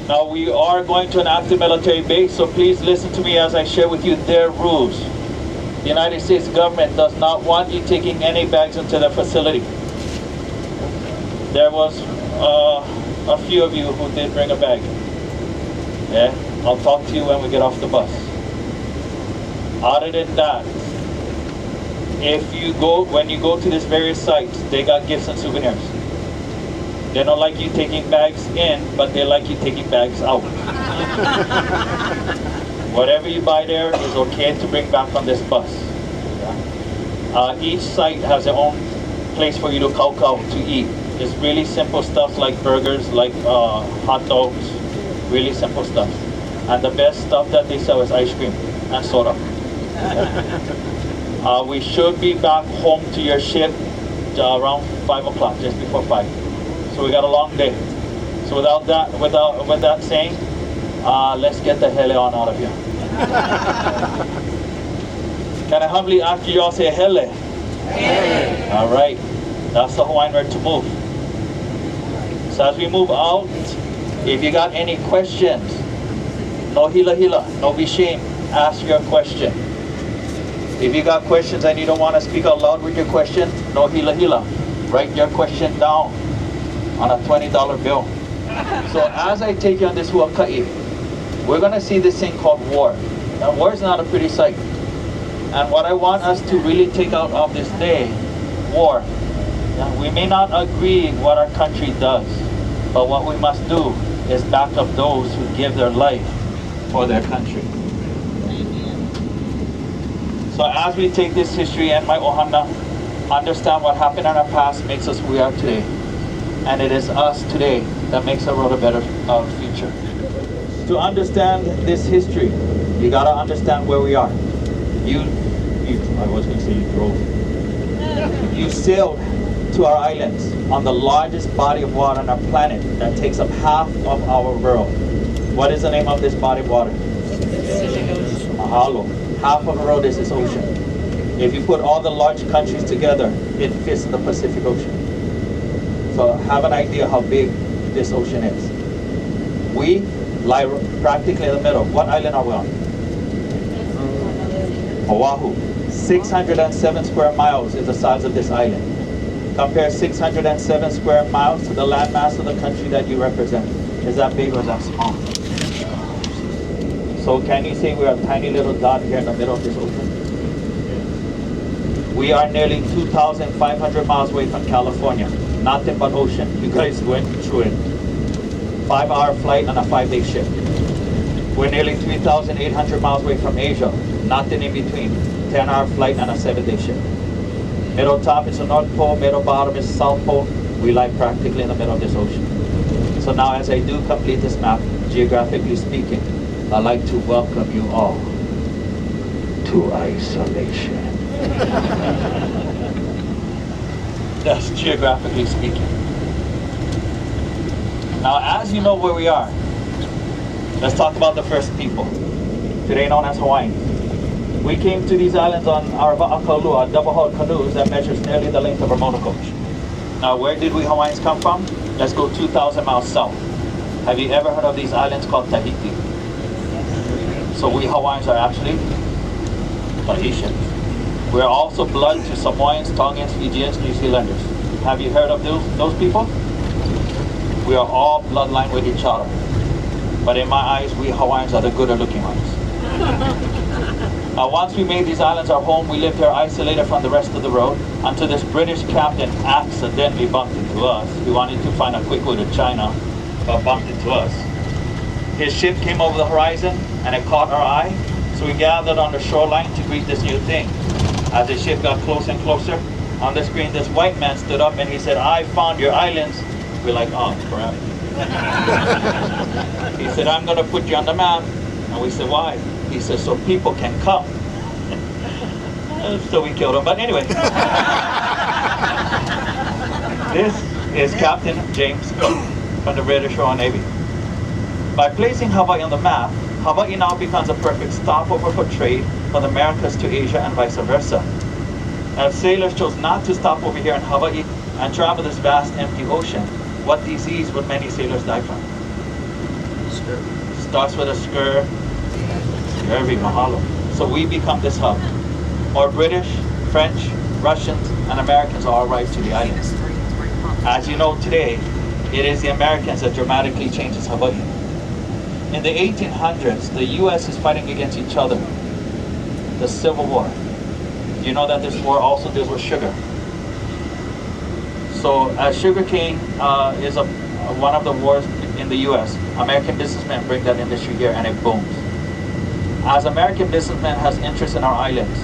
Now we are going to an active military base, so please listen to me as I share with you their rules. The United States government does not want you taking any bags into the facility. There was a few of you who did bring a bag. Yeah, I'll talk to you when we get off the bus. Other than that, when you go to these various sites, they got gifts and souvenirs. They don't like you taking bags in, but they like you taking bags out. Whatever you buy there is okay to bring back on this bus. Each site has their own place for you to kauka to eat. It's really simple stuff like burgers, like hot dogs, really simple stuff. And the best stuff that they sell is ice cream and soda. We should be back home to your ship around 5 o'clock, just before 5. So we got a long day. So with that saying, let's get the hell on out of here. Can I humbly ask you all say hele? Hele. All right, that's the Hawaiian word to move. So as we move out, if you got any questions, no hila hila, no be shame, ask your question. If you got questions and you don't want to speak out loud with your question, no hila hila, write your question down on a $20 bill. So as I take you on this huaka'i, we're going to see this thing called war. Now war is not a pretty sight. And what I want us to really take out of this day, war. Now, we may not agree what our country does, but what we must do is back up those who give their life for their country. So as we take this history and my ohana, understand what happened in our past makes us who we are today. And it is us today that makes our world a better future. To understand this history, you gotta understand where we are. I was gonna say you drove. You sailed to our islands on the largest body of water on our planet that takes up half of our world. What is the name of this body of water? Mahalo. Half of the world is this ocean. If you put all the large countries together, it fits in the Pacific Ocean. So have an idea how big this ocean is. We lie practically in the middle. What island are we on? Oahu. 607 square miles is the size of this island. Compare 607 square miles to the landmass of the country that you represent. Is that big or is that small? So can you say we're a tiny little dot here in the middle of this ocean? We are nearly 2,500 miles away from California. Nothing but ocean. You guys went through it. 5-hour flight on a 5-day ship. We're nearly 3,800 miles away from Asia. Nothing in between. 10-hour flight on a 7-day ship. Middle top is the North Pole, middle bottom is the South Pole. We lie practically in the middle of this ocean. So now as I do complete this map, geographically speaking, I'd like to welcome you all to isolation. That's geographically speaking. Now as you know where we are, let's talk about the first people, today known as Hawaiians. We came to these islands on our Kailua, double-hulled canoes that measures nearly the length of our motorcoach. Now, where did we Hawaiians come from? Let's go 2,000 miles south. Have you ever heard of these islands called Tahiti? So we Hawaiians are actually Tahitians. We're also blood to Samoans, Tongans, Fijians, New Zealanders. Have you heard of those people? We are all bloodline with each other. But in my eyes, we Hawaiians are the gooder looking ones. Now once we made these islands our home, we lived here isolated from the rest of the world until this British captain accidentally bumped into us. He wanted to find a quick way to China, but bumped into us. His ship came over the horizon and it caught our eye, so we gathered on the shoreline to greet this new thing. As the ship got closer and closer, on the screen this white man stood up and he said, "I found your islands." We're like, "Oh, crap." He said, "I'm gonna put you on the map." And we said, "Why?" He said, "So people can come." So we killed him, but anyway. This is Captain James Cook from the British Royal Navy. By placing Hawaii on the map, Hawaii now becomes a perfect stopover for trade from the Americas to Asia and vice versa. And if sailors chose not to stop over here in Hawaii and travel this vast empty ocean, what disease would many sailors die from? Starts with a skr. Scurvy, mahalo. So we become this hub. More British, French, Russians, and Americans all arrive to the islands. As you know today, it is the Americans that dramatically changes Hawaii. In the 1800s, the U.S. is fighting against each other. The Civil War. You know that this war also deals with sugar. So as sugarcane is one of the wars in the U.S., American businessmen bring that industry here and it booms. As American businessmen has interest in our islands,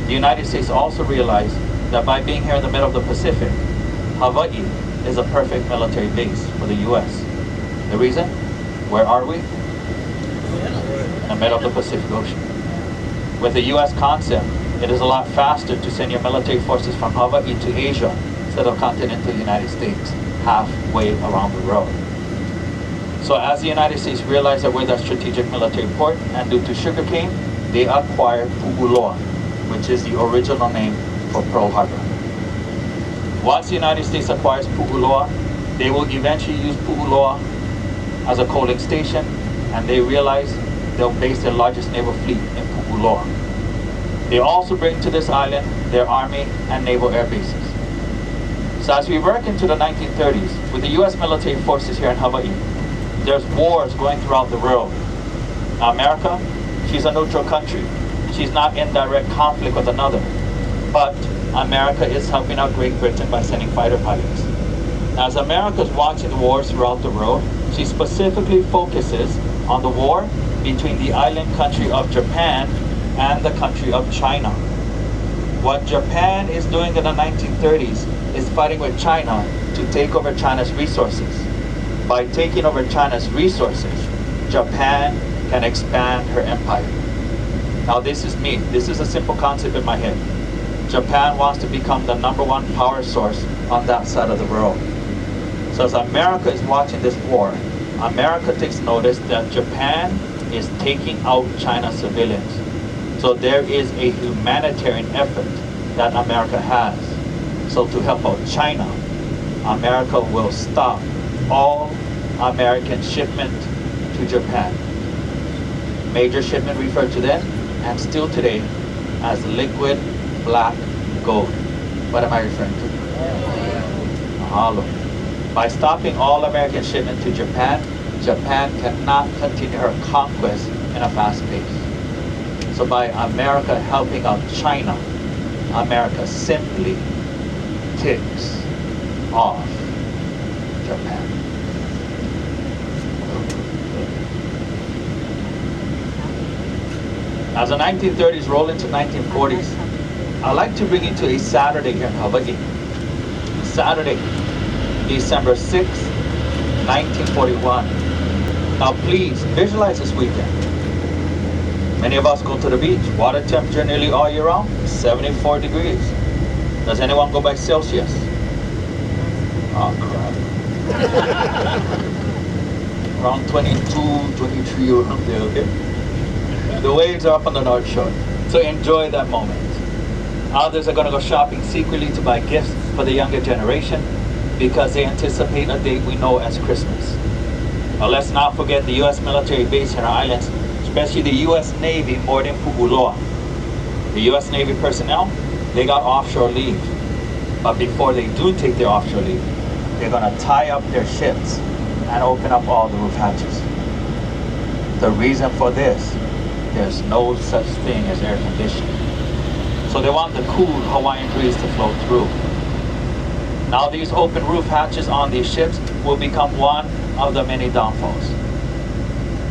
the United States also realized that by being here in the middle of the Pacific, Hawaii is a perfect military base for the U.S. The reason? Where are we? In the middle of the Pacific Ocean. With the U.S. concept, it is a lot faster to send your military forces from Hawaii to Asia instead of continental United States, halfway around the world. So as the United States realized that we're the strategic military port, and due to sugarcane, they acquired Pu'uloa, which is the original name for Pearl Harbor. Once the United States acquires Pu'uloa, they will eventually use Pu'uloa as a coaling station, and they realize they'll base their largest naval fleet in Pu'uloa. They also bring to this island their army and naval air bases. So as we work into the 1930s, with the U.S. military forces here in Hawaii, there's wars going throughout the world. Now America, she's a neutral country. She's not in direct conflict with another. But America is helping out Great Britain by sending fighter pilots. Now, as America's watching the wars throughout the world, she specifically focuses on the war between the island country of Japan and the country of China. What Japan is doing in the 1930s is fighting with China to take over China's resources. By taking over China's resources, Japan can expand her empire. Now this is me. This is a simple concept in my head. Japan wants to become the #1 power source on that side of the world. So as America is watching this war, America takes notice that Japan is taking out China's civilians. So there is a humanitarian effort that America has. So to help out China, America will stop all American shipment to Japan. Major shipment referred to then and still today as liquid black gold. What am I referring to? Mahalo. By stopping all American shipment to Japan, Japan cannot continue her conquest in a fast pace. So by America helping out China, America simply ticks off Japan. As the 1930s roll into 1940s, I'd like to bring you to a Saturday here in Hawaii. Saturday, December 6th, 1941. Now please, visualize this weekend. Many of us go to the beach. Water temperature nearly all year round, 74 degrees. Does anyone go by Celsius? Oh crap. Around 22, 23 around there, okay? The waves are up on the North Shore, so enjoy that moment. Others are going to go shopping secretly to buy gifts for the younger generation because they anticipate a date we know as Christmas. Now let's not forget the U.S. military base in our islands, especially the U.S. Navy moored in Pu'uloa. The U.S. Navy personnel, they got offshore leave. But before they do take their offshore leave, they're going to tie up their ships and open up all the roof hatches. The reason for this, there's no such thing as air conditioning. So they want the cool Hawaiian breeze to flow through. Now these open roof hatches on these ships will become one of the many downfalls.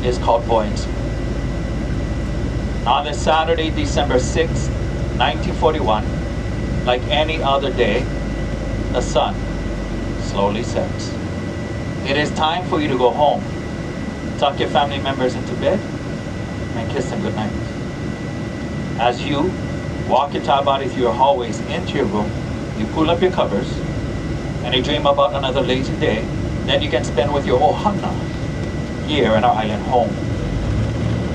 It's called buoyancy. On this Saturday, December 6th, 1941, like any other day, the sun slowly sets. It is time for you to go home. Tuck your family members into bed and kiss them goodnight. As you walk your entire body through your hallways into your room, you pull up your covers and you dream about another lazy day that you can spend with your ohana here in our island home.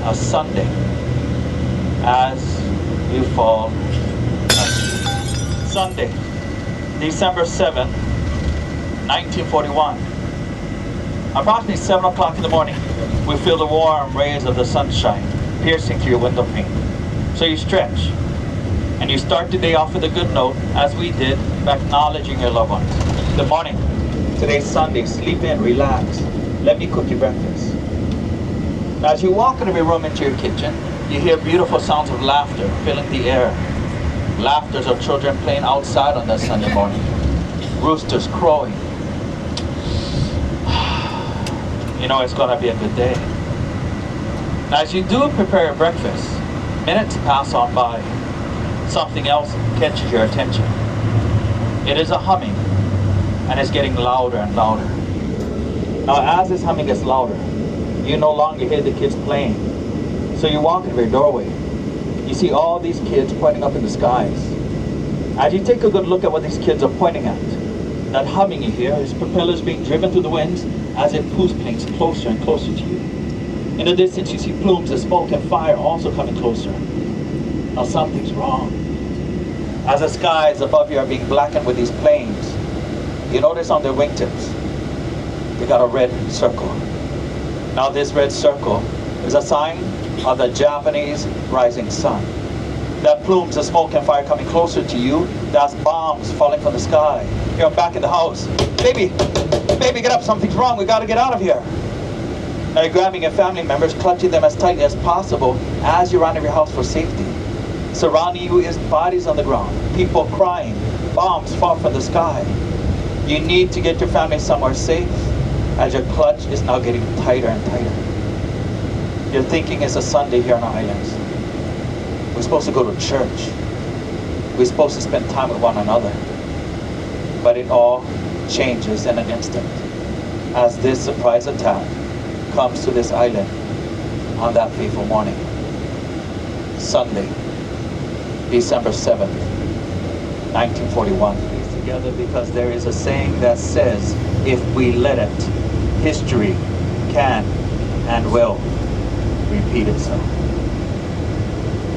A Sunday as you fall asleep. Sunday, December 7th, 1941. Approximately 7 o'clock in the morning, We feel the warm rays of the sunshine piercing through your window pane. So you stretch, and you start the day off with a good note, as we did, by acknowledging your loved ones. Good morning. Today's Sunday. Sleep in, relax. Let me cook you breakfast. Now, as you walk into your room into your kitchen, you hear beautiful sounds of laughter filling the air. Laughters of children playing outside on that Sunday morning. Roosters crowing. You know it's gonna be a good day. Now, as you do prepare your breakfast, minutes pass on by. Something else catches your attention. It is a humming, and it's getting louder and louder. Now, as this humming gets louder, you no longer hear the kids playing. So you walk into your doorway. You see all these kids pointing up in the skies. As you take a good look at what these kids are pointing at, that humming you hear is propellers being driven through the winds as it pulls planes closer and closer to you. In the distance, you see plumes of smoke and fire also coming closer. Now, something's wrong. As the skies above you are being blackened with these planes, you notice on their wingtips, they got a red circle. Now, this red circle is a sign of the Japanese rising sun. That plumes of smoke and fire coming closer to you, that's bombs falling from the sky. You're back in the house. Baby, get up, something's wrong, we gotta get out of here. Now you're grabbing your family members, clutching them as tightly as possible as you run out of your house for safety. Surrounding you is bodies on the ground, people crying, bombs fall from the sky. You need to get your family somewhere safe as your clutch is now getting tighter and tighter. You're thinking it's a Sunday here on our islands. We're supposed to go to church. We're supposed to spend time with one another. But it all changes in an instant as this surprise attack comes to this island on that fateful morning. Sunday, December 7th, 1941. Together because there is a saying that says, if we let it, history can and will repeat itself.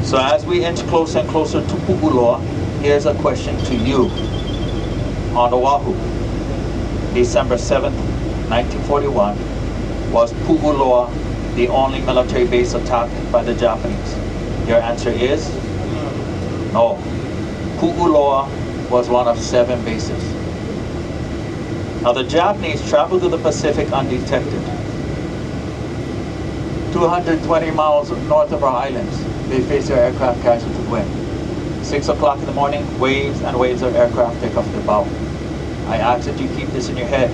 So as we inch closer and closer to Pu'uloa, here's a question to you. On Oahu, December 7th, 1941, was Pu'uloa the only military base attacked by the Japanese? Your answer is no. Pu'uloa was one of 7 bases. Now the Japanese traveled to the Pacific undetected. 220 miles north of our islands, they face their aircraft casualty wind. 6 o'clock in the morning, waves and waves of aircraft take off their bow. I ask that you keep this in your head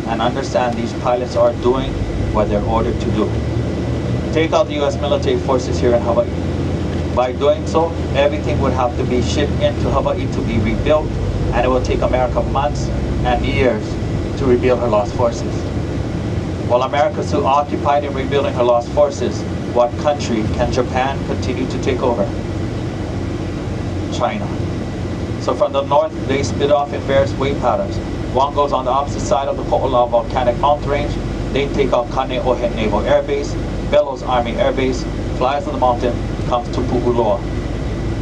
and understand these pilots are doing what they're ordered to do. Take out the U.S. military forces here in Hawaii. By doing so, everything would have to be shipped into Hawaii to be rebuilt, and it will take America months and years to rebuild her lost forces. While America is still occupied in rebuilding her lost forces, what country can Japan continue to take over? China. So from the north, they split off in various wave patterns. One goes on the opposite side of the Po'ola volcanic mountain range. They take out Kaneohe Naval Air Base, Bellows Army Air Base, flies to the mountain, comes to Pu'uloa.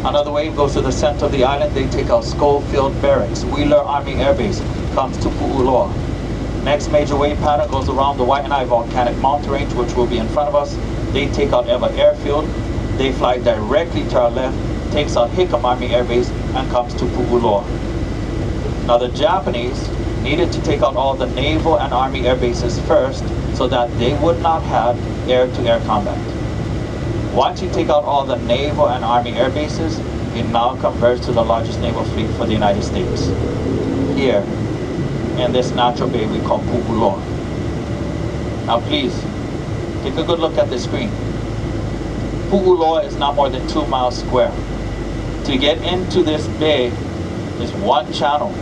Another wave goes to the center of the island. They take out Schofield Barracks, Wheeler Army Air Base, comes to Pu'uloa. Next major wave pattern goes around the Waianae volcanic mountain range, which will be in front of us. They take out Eva Airfield. They fly directly to our left, takes out Hickam Army Air Base, and comes to Pu'uloa. Now the Japanese needed to take out all the naval and army air bases first so that they would not have air-to-air combat. Once you take out all the naval and army air bases, it now converts to the largest naval fleet for the United States. Here, in this natural bay we call Pu'uloa. Now please, take a good look at the screen. Pu'uloa is not more than 2 miles square. To get into this bay is one channel.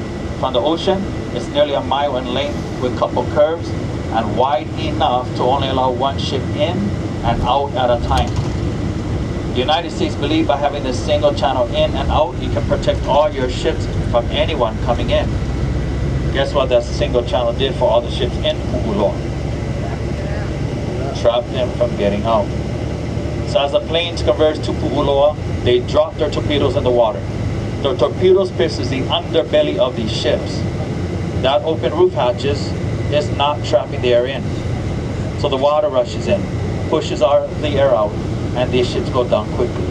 From the ocean, it's nearly a mile in length with a couple curves and wide enough to only allow one ship in and out at a time. The United States believe by having this single channel in and out, you can protect all your ships from anyone coming in. Guess what that single channel did for all the ships in Pu'uloa? Trapped them from getting out. So as the planes converge to Pu'uloa, they drop their torpedoes in the water. The torpedoes pierces the underbelly of these ships. That open roof hatches is not trapping the air in. So the water rushes in, pushes the air out, and these ships go down quickly.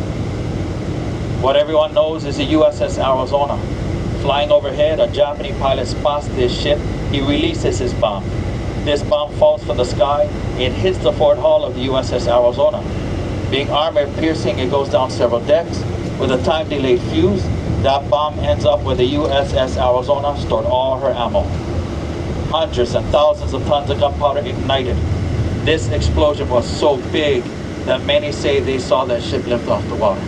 What everyone knows is the USS Arizona. Flying overhead, a Japanese pilot spots this ship. He releases his bomb. This bomb falls from the sky. It hits the Fort Hall of the USS Arizona. Being armor-piercing, it goes down several decks. With a time-delayed fuse, that bomb ends up where the USS Arizona stored all her ammo. Hundreds and thousands of tons of gunpowder ignited. This explosion was so big that many say they saw that ship lift off the water.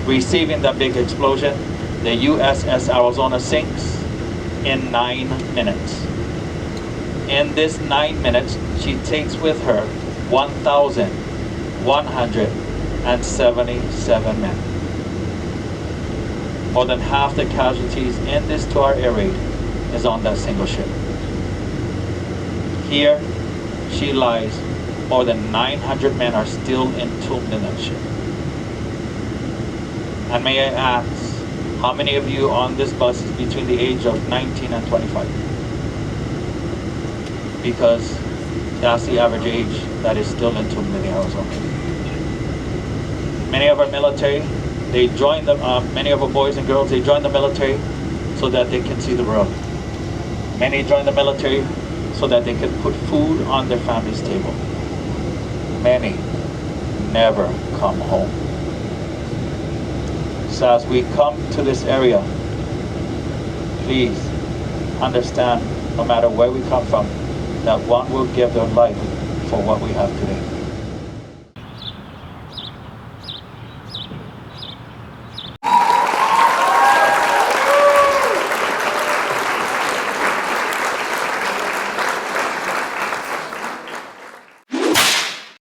Receiving that big explosion, the USS Arizona sinks in 9 minutes. In this 9 minutes, she takes with her 1,177 men. More than half the casualties in this 2-hour air raid is on that single ship. Here, she lies. More than 900 men are still entombed in that ship. And may I ask, how many of you on this bus is between the age of 19 and 25? Because that's the average age that is still entombed in the Arizona. Many of our military, they join the, many of our boys and girls, they join the military so that they can see the world. Many join the military so that they can put food on their family's table. Many never come home. So as we come to this area, please understand, no matter where we come from, that one will give their life for what we have today.